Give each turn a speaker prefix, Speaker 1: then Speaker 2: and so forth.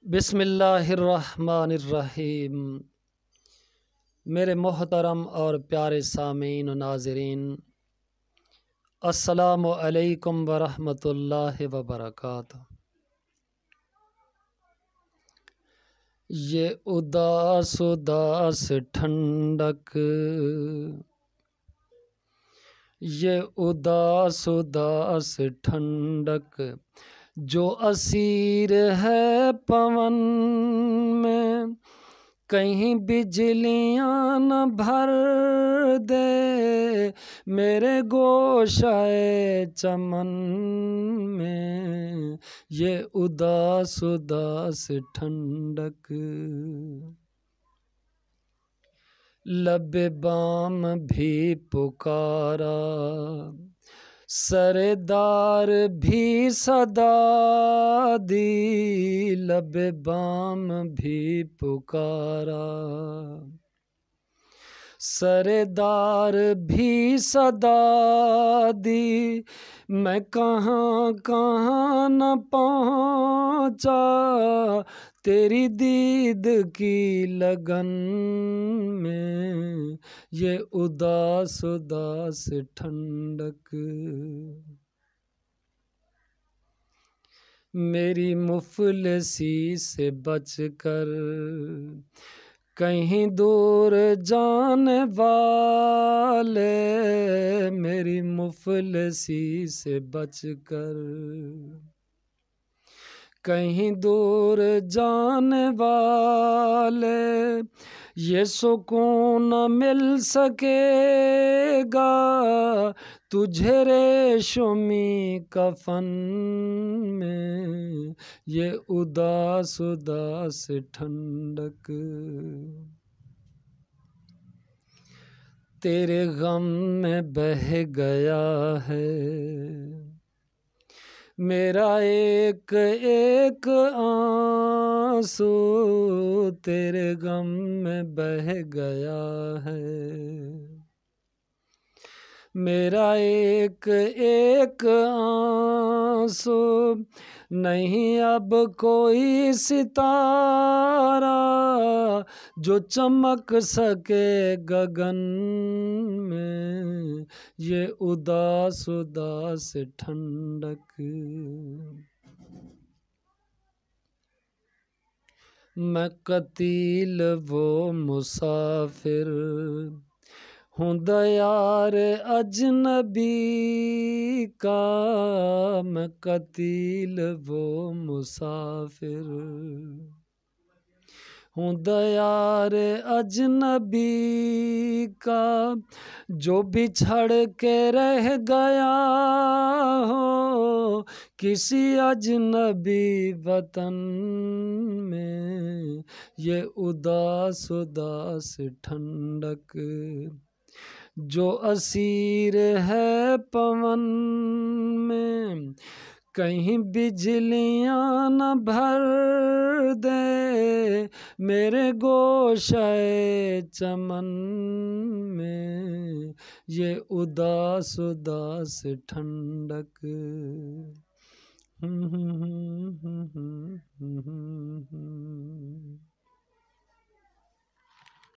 Speaker 1: بسم اللہ الرحمن الرحیم۔ میرے محترم اور پیارے سامعین و ناظرین، السلام علیکم ورحمۃ اللہ وبرکاتہ۔ یہ اداس اداس ٹھنڈک، یہ اداس اداس ٹھنڈک جو اسیر ہے پون میں، کہیں بجلیاں نہ بھر دے میرے گوشائے چمن میں، یہ اداس اداس ٹھنڈک۔ لب بام بھی پکارا، سردار بھی صدا دی، لب بام بھی پکارا، سردار بھی صدا دی، میں کہاں کہاں نہ پہنچا تیری دید کی لگن میں، یہ اداس اداس ٹھنڈک۔ میری مفلسی سے بچ کر کہیں دور جانے والے، میری مفلسی سے بچ کر کہیں دور جانے والے، یہ سکون نہ مل سکے گا تجھے ریشمی کفن میں، یہ اداس اداس ٹھنڈک۔ تیرے غم میں بہہ گیا ہے میرا ایک ایک آنسو، تیرے غم میں بہہ گیا ہے میرا ایک ایک آنسو، نہیں اب کوئی ستارہ جو چمک سکے گگن میں، یہ اداس اداس ٹھنڈک۔ میں قتیل وہ مسافر ہوں دیار اجنبی کا، میں قتیل وہ مسافر ہوں دیار اجنبی کا، جو بچھڑ کے رہ گیا ہو کسی اجنبی وطن میں، یہ اداس اداس ٹھنڈک جو اسیر ہے پون میں، کہیں بجلیاں نہ بھر دے میرے گوشائے چمن میں، یہ اداس اداس ٹھنڈک۔